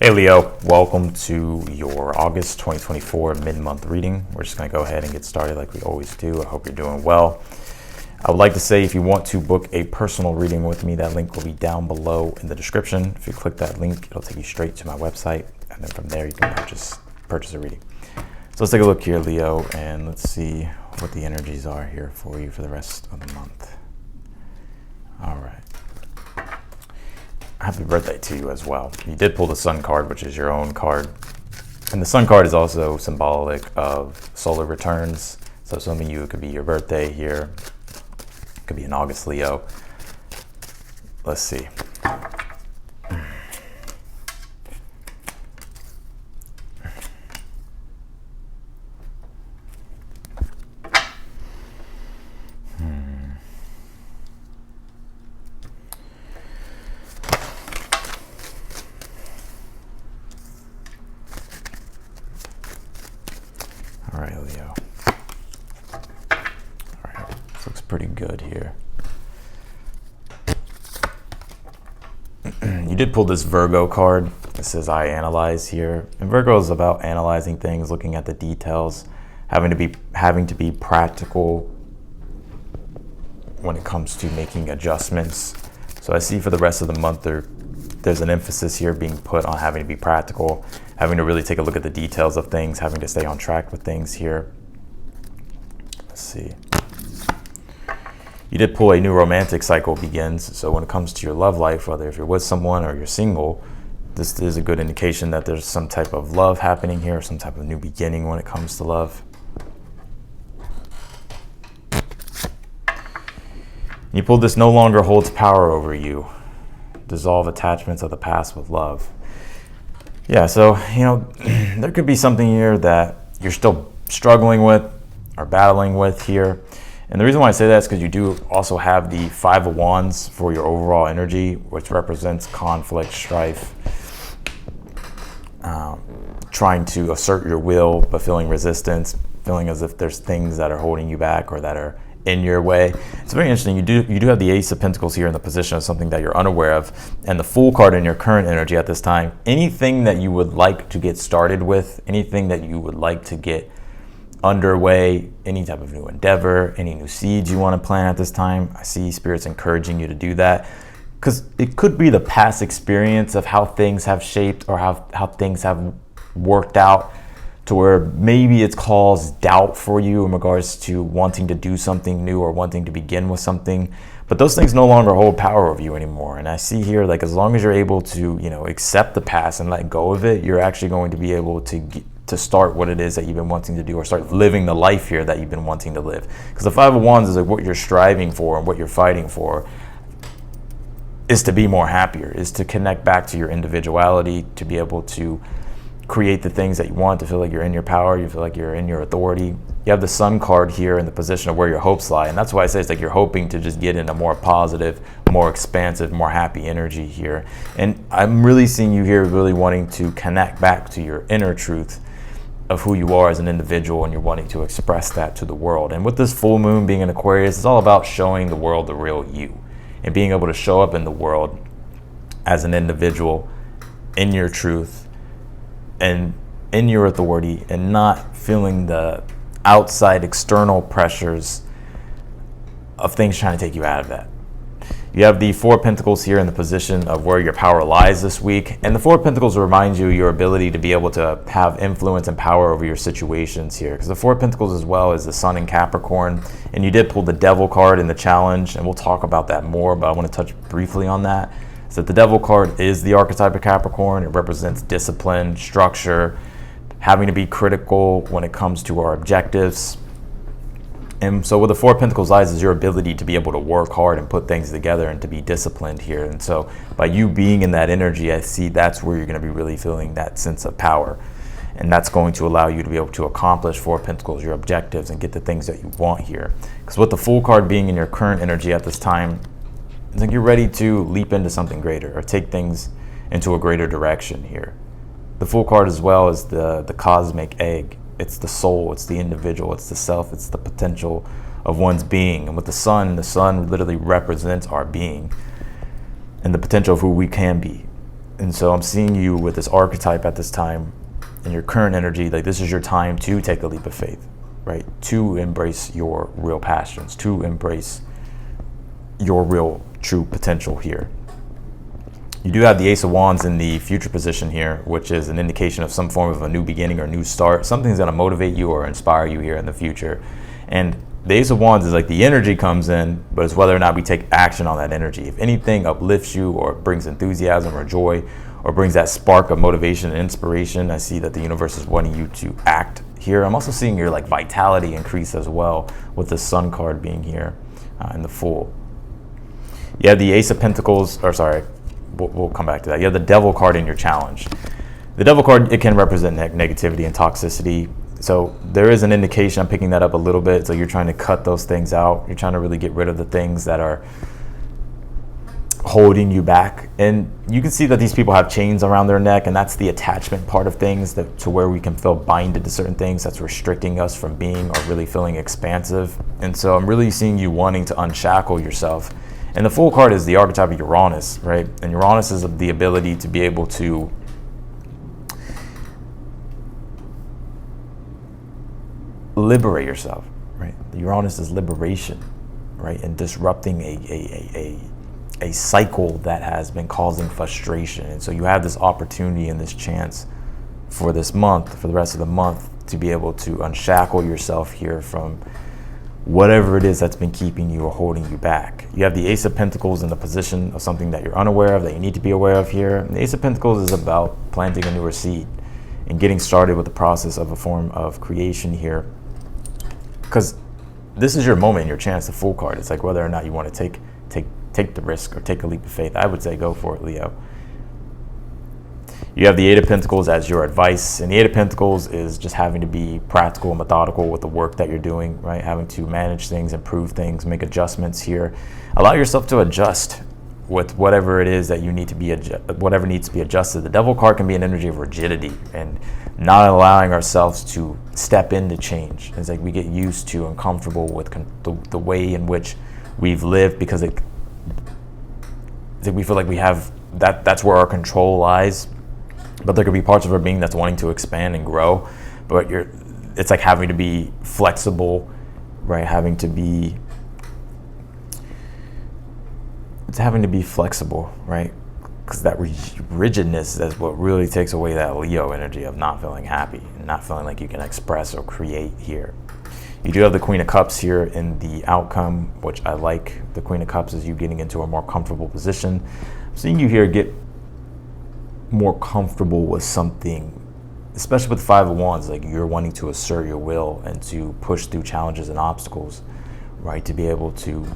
Hey Leo, welcome to your August 2024 mid-month reading. We're just going to go ahead and get started like we always do. I hope you're doing well. I would like to say if you want to book a personal reading with me, that link will be down below in the description. If you click that link, it'll take you straight to my website, and then from there you can purchase a reading. So let's take a look here, Leo, and let's see what the energies are here for you for the rest of the month. All right. Happy birthday to you as well. You did pull the Sun card, which is your own card. And the Sun card is also symbolic of solar returns. So some of you, it could be your birthday here. It could be an August Leo. Let's see. All right, Leo. All right, this looks pretty good here. You did pull this Virgo card. It says I analyze here. And Virgo is about analyzing things, looking at the details, having to be practical when it comes to making adjustments. So I see for the rest of the month there's an emphasis here being put on having to be practical, having to really take a look at the details of things, having to stay on track with things here. Let's see. You did pull a new romantic cycle begins. So when it comes to your love life, whether if you're with someone or you're single, this is a good indication that there's some type of love happening here, some type of new beginning when it comes to love. You pulled this no longer holds power over you. Dissolve attachments of the past with love. Yeah, so, there could be something here that you're still struggling with or battling with here. And the reason why I say that is because you do also have the Five of Wands for your overall energy, which represents conflict, strife, trying to assert your will, but feeling resistance, feeling as if there's things that are holding you back or that are in your way. It's very interesting. You do have the Ace of Pentacles here in the position of something that you're unaware of, and the Fool card in your current energy at this time. Anything that you would like to get started with, anything that you would like to get underway, any type of new endeavor, any new seeds you want to plant at this time, I see Spirit's encouraging you to do that, because it could be the past experience of how things have shaped or how things have worked out to where maybe it's caused doubt for you in regards to wanting to do something new or wanting to begin with something. But those things no longer hold power over you anymore. And I see here, like, as long as you're able to, accept the past and let go of it, you're actually going to be able to start what it is that you've been wanting to do, or start living the life here that you've been wanting to live. Because the Five of Wands is like what you're striving for and what you're fighting for is to be more happier, is to connect back to your individuality, to be able to create the things that you want, to feel like you're in your power, you feel like you're in your authority. You have the Sun card here in the position of where your hopes lie, and that's why I say it's like you're hoping to just get in a more positive, more expansive, more happy energy here. And I'm really seeing you here really wanting to connect back to your inner truth of who you are as an individual, and you're wanting to express that to the world. And with this full moon being in Aquarius, it's all about showing the world the real you and being able to show up in the world as an individual in your truth and in your authority, and not feeling the outside external pressures of things trying to take you out of that. You have the Four of Pentacles here in the position of where your power lies this week. And the Four of Pentacles reminds you your ability to be able to have influence and power over your situations here. Because the Four of Pentacles as well is the Sun in Capricorn. And you did pull the Devil card in the challenge, and we'll talk about that more, but I want to touch briefly on that. So the Devil card is the archetype of Capricorn. It represents discipline, structure, having to be critical when it comes to our objectives. And so with the Four of Pentacles lies is your ability to be able to work hard and put things together and to be disciplined here. And so by you being in that energy, I see that's where you're going to be really feeling that sense of power. And that's going to allow you to be able to accomplish Four of Pentacles, your objectives, and get the things that you want here. Because with the Fool card being in your current energy at this time, it's like you're ready to leap into something greater or take things into a greater direction here. The Fool card as well is the cosmic egg. It's the soul, it's the individual, it's the self, it's the potential of one's being. And with the sun literally represents our being and the potential of who we can be. And so I'm seeing you with this archetype at this time in your current energy, like this is your time to take a leap of faith, right? To embrace your real passions, to embrace your real true potential here. You do have the Ace of Wands in the future position here, which is an indication of some form of a new beginning or new start. Something's going to motivate you or inspire you here in the future. And the Ace of Wands is like the energy comes in, but it's whether or not we take action on that energy. If anything uplifts you or brings enthusiasm or joy or brings that spark of motivation and inspiration, I see that the universe is wanting you to act here. I'm also seeing your like vitality increase as well with the Sun card being here in the Fool. You have the Ace of Pentacles, or sorry, we'll come back to that. You have the Devil card in your challenge. The Devil card, it can represent negativity and toxicity. So there is an indication, I'm picking that up a little bit. So you're trying to cut those things out. You're trying to really get rid of the things that are holding you back. And you can see that these people have chains around their neck, and that's the attachment part of things, to where we can feel binded to certain things that's restricting us from being or really feeling expansive. And so I'm really seeing you wanting to unshackle yourself. And the Fool card is the archetype of Uranus, right? And Uranus is the ability to be able to liberate yourself, right? Uranus is liberation, right? And disrupting a cycle that has been causing frustration. And so you have this opportunity and this chance for this month, for the rest of the month, to be able to unshackle yourself here from whatever it is that's been keeping you or holding you back. You have the Ace of Pentacles in the position of something that you're unaware of, that you need to be aware of here. And the Ace of Pentacles is about planting a newer seed and getting started with the process of a form of creation here. Because this is your moment, your chance, the Fool card. It's like whether or not you want to take the risk or take a leap of faith. I would say go for it, Leo. You have the Eight of Pentacles as your advice, and the Eight of Pentacles is just having to be practical and methodical with the work that you're doing, right? Having to manage things, improve things, make adjustments here. Allow yourself to adjust with whatever it is that you need to be, whatever needs to be adjusted. The Devil card can be an energy of rigidity and not allowing ourselves to step into change. It's like we get used to and comfortable with the way in which we've lived, because we feel like we have that's where our control lies. But there could be parts of our being that's wanting to expand and grow, but it's like having to be flexible, right? It's having to be flexible, right? Because that rigidness is what really takes away that Leo energy of not feeling happy and not feeling like you can express or create here. You do have the Queen of Cups here in the outcome, which I like. The Queen of Cups is you getting into a more comfortable position. I'm seeing you here get more comfortable with something, especially with the Five of Wands, like you're wanting to assert your will and to push through challenges and obstacles, right? To be able to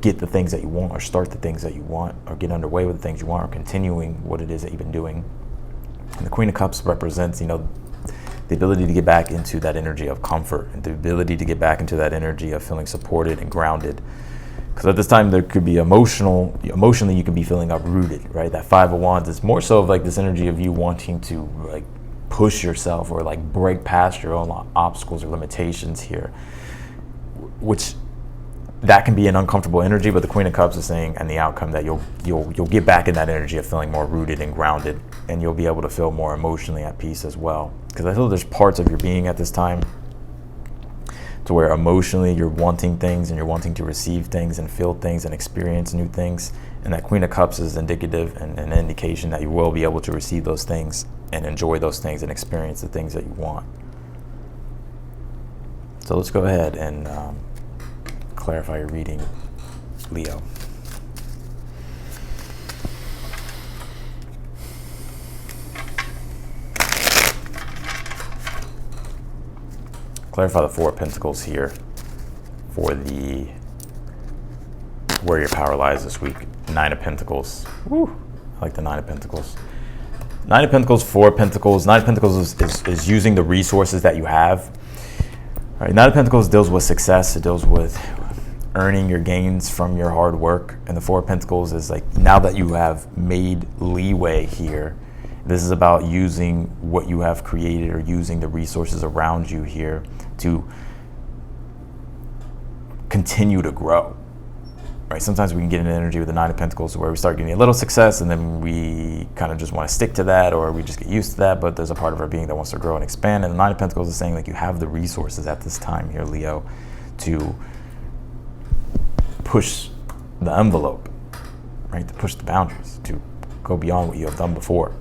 get the things that you want, or start the things that you want, or get underway with the things you want, or continuing what it is that you've been doing. And the Queen of Cups represents, the ability to get back into that energy of comfort, and the ability to get back into that energy of feeling supported and grounded. Because at this time there could be emotionally you could be feeling uprooted, right? That Five of Wands is more so of like this energy of you wanting to like push yourself or like break past your own obstacles or limitations here, which that can be an uncomfortable energy. But the Queen of Cups is saying, and the outcome, that you'll get back in that energy of feeling more rooted and grounded, and you'll be able to feel more emotionally at peace as well. Because I feel there's parts of your being at this time to where emotionally you're wanting things and you're wanting to receive things and feel things and experience new things. And that Queen of Cups is indicative and an indication that you will be able to receive those things and enjoy those things and experience the things that you want. So let's go ahead and clarify your reading, Leo. Clarify the Four of Pentacles here for where your power lies this week. Nine of Pentacles. Woo! I like the Nine of Pentacles. Nine of Pentacles, Four of Pentacles. Nine of Pentacles is using the resources that you have. All right, Nine of Pentacles deals with success. It deals with earning your gains from your hard work. And the Four of Pentacles is like, now that you have made leeway here, this is about using what you have created or using the resources around you here to continue to grow, right? Sometimes we can get an energy with the Nine of Pentacles where we start getting a little success and then we kind of just want to stick to that, or we just get used to that, but there's a part of our being that wants to grow and expand. And the Nine of Pentacles is saying, like, you have the resources at this time here, Leo, to push the envelope, right? To push the boundaries, to go beyond what you have done before.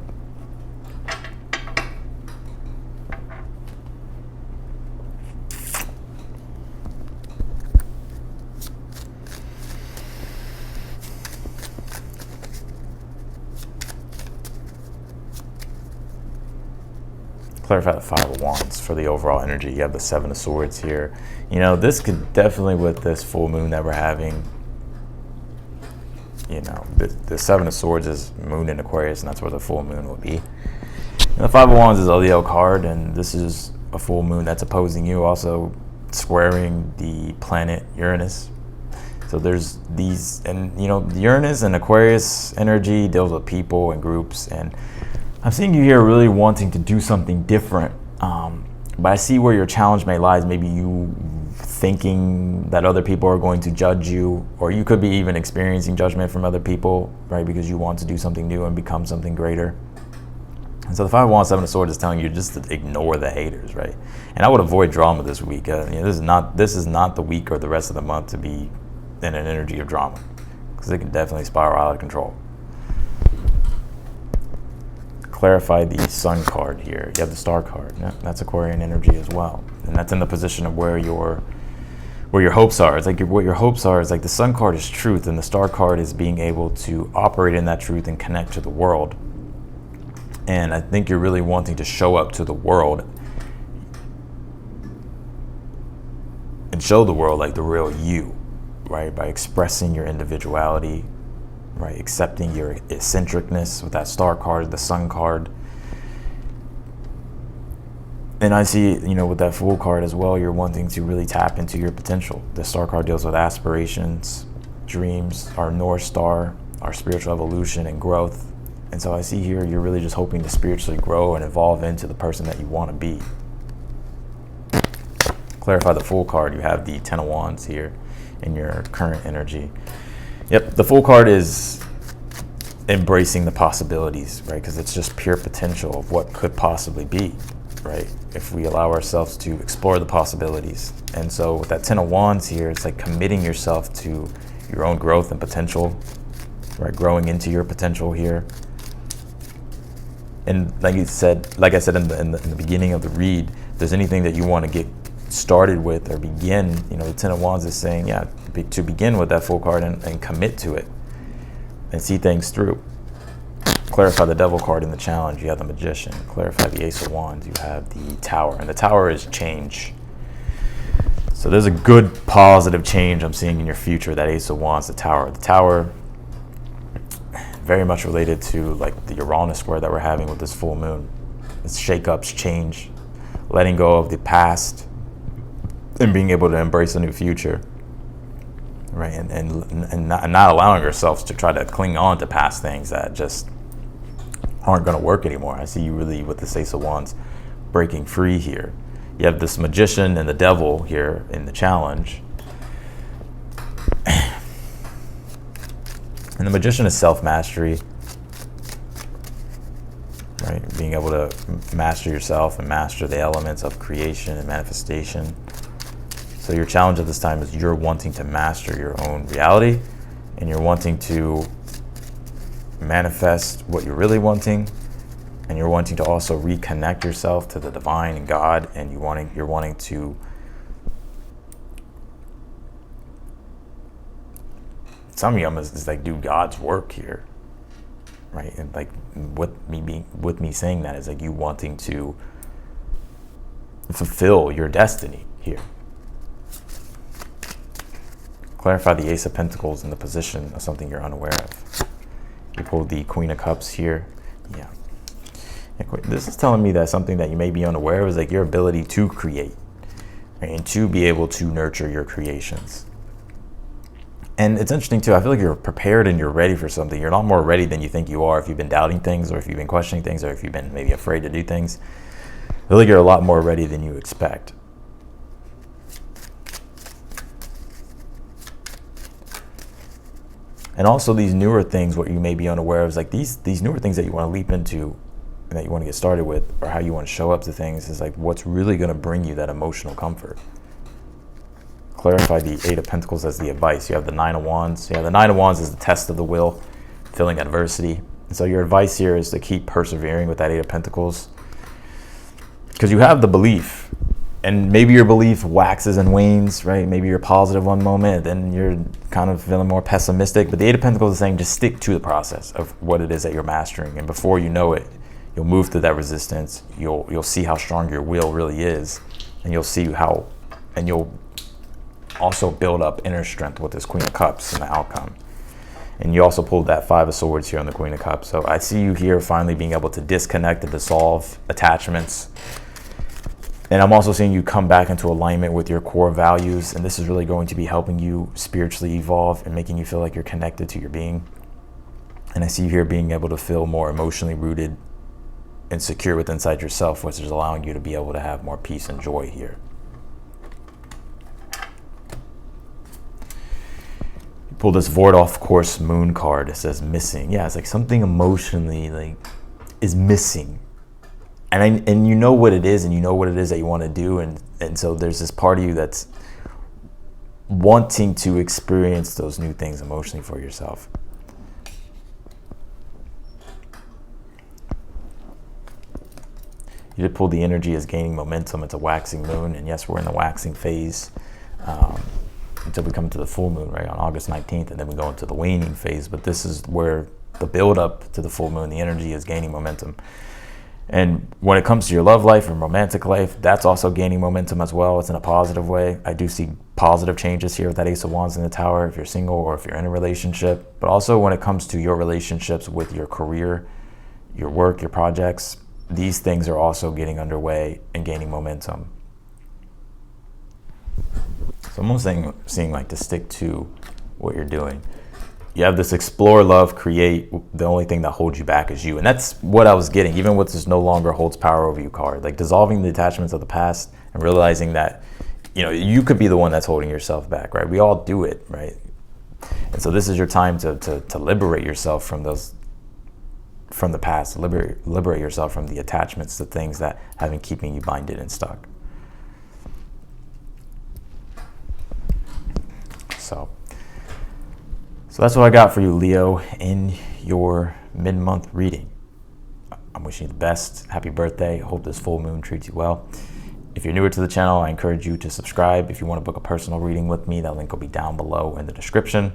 Clarify the Five of Wands for the overall energy. You have the Seven of Swords here. You know, this could definitely, with this full moon that we're having, you know, the Seven of Swords is moon in Aquarius, and that's where the full moon will be. And the Five of Wands is a Leo card, and this is a full moon that's opposing you, also squaring the planet Uranus. So there's these, and you know, Uranus and Aquarius energy deals with people and groups, and I'm seeing you here really wanting to do something different, but I see where your challenge may lie, is maybe you thinking that other people are going to judge you, or you could be even experiencing judgment from other people, right, because you want to do something new and become something greater. And so the Five of Wands, Seven of Swords is telling you just to ignore the haters, right? And I would avoid drama this week. You know, this is not the week or the rest of the month to be in an energy of drama, because it can definitely spiral out of control. Clarify the Sun card here. You have the Star card. Yeah, that's Aquarian energy as well, and that's in the position of where your hopes are. It's like what your hopes are is like the Sun card is truth, and the Star card is being able to operate in that truth and connect to the world. And I think you're really wanting to show up to the world and show the world like the real you, right? By expressing your individuality, right? Accepting your eccentricness with that Star card, the Sun card. And I see, you know, with that Fool card as well, you're wanting to really tap into your potential. The Star card deals with aspirations, dreams, our North Star, our spiritual evolution and growth. And so I see here, you're really just hoping to spiritually grow and evolve into the person that you want to be. Clarify the Fool card. You have the Ten of Wands here in your current energy. Yep, the Fool card is embracing the possibilities, right? Because it's just pure potential of what could possibly be, right? If we allow ourselves to explore the possibilities. And so with that Ten of Wands here, it's like committing yourself to your own growth and potential, right? Growing into your potential here. And like I said in the beginning of the read, if there's anything that you want to get started with or begin, you know, the Ten of Wands is saying, yeah, to begin with that Fool card and commit to it and see things through. Clarify the Devil card in the challenge. You have the Magician. Clarify the Ace of Wands. You have the Tower, and the Tower is change. So there's a good positive change I'm seeing in your future. That Ace of Wands, the Tower, very much related to like the Uranus square that we're having with this full moon. It's shake-ups, change, letting go of the past and being able to embrace a new future, right? And not allowing ourselves to try to cling on to past things that just aren't going to work anymore. I see you really with this Ace of Wands breaking free here. You have this Magician and the Devil here in the challenge. And the Magician is self-mastery, right? Being able to master yourself and master the elements of creation and manifestation. So your challenge at this time is you're wanting to master your own reality, and you're wanting to manifest what you're really wanting, and you're wanting to also reconnect yourself to the divine and God, and you're wanting to some of you is like do God's work here, right? And like with me saying that is like you wanting to fulfill your destiny here. Clarify the Ace of Pentacles in the position of something you're unaware of. You pulled the Queen of Cups here. Yeah. This is telling me that something that you may be unaware of is like your ability to create, right? And to be able to nurture your creations. And it's interesting too, I feel like you're prepared and you're ready for something. You're a lot more ready than you think you are if you've been doubting things, or if you've been questioning things, or if you've been maybe afraid to do things. I feel like you're a lot more ready than you expect. And also these newer things, what you may be unaware of is like these newer things that you want to leap into and that you want to get started with, or how you want to show up to things, is like what's really going to bring you that emotional comfort. Clarify the Eight of Pentacles as the advice. You have the Nine of Wands. Yeah, the Nine of Wands is the test of the will, feeling adversity. And so your advice here is to keep persevering with that Eight of Pentacles, because you have the belief, and maybe your belief waxes and wanes, right? Maybe you're positive one moment, then you're kind of feeling more pessimistic. But the Eight of Pentacles is saying just stick to the process of what it is that you're mastering, and before you know it, you'll move through that resistance. You'll see how strong your will really is, and you'll see how, and you'll also build up inner strength with this Queen of Cups and the outcome. And you also pulled that Five of Swords here on the Queen of Cups. So I see you here finally being able to disconnect and dissolve attachments. And I'm also seeing you come back into alignment with your core values. And this is really going to be helping you spiritually evolve and making you feel like you're connected to your being. And I see you here being able to feel more emotionally rooted and secure within inside yourself, which is allowing you to be able to have more peace and joy here. You pull this Void Off Course Moon card. It says missing. Yeah, it's like something emotionally like is missing. And you know what it is, and you know what it is that you want to do, and so there's this part of you that's wanting to experience those new things emotionally for yourself. You did pull the energy as gaining momentum. It's a waxing moon, and yes, we're in the waxing phase until we come to the full moon, right, on August 19th, and then we go into the waning phase. But this is where the build up to the full moon, the energy is gaining momentum. And when it comes to your love life and romantic life, that's also gaining momentum as well. It's in a positive way. I do see positive changes here with that Ace of Wands in the Tower if you're single or if you're in a relationship. But also when it comes to your relationships with your career, your work, your projects, these things are also getting underway and gaining momentum. So I'm almost seeing like to stick to what you're doing. You have this explore, love, create. The only thing that holds you back is you. And that's what I was getting, even with this no longer holds power over you card. Like dissolving the attachments of the past and realizing that, you know, you could be the one that's holding yourself back, right? We all do it, right? And so this is your time to liberate yourself from those, from the past, liberate yourself from the attachments to things that have been keeping you binded and stuck. So that's what I got for you, Leo, in your mid-month reading. I'm wishing you the best. Happy birthday. I hope this full moon treats you well. If you're newer to the channel, I encourage you to subscribe. If you want to book a personal reading with me, that link will be down below in the description.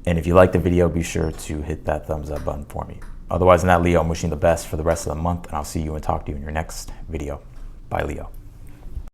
And if you like the video, be sure to hit that thumbs up button for me. Otherwise than that, Leo, I'm wishing you the best for the rest of the month, and I'll see you and talk to you in your next video. Bye, Leo.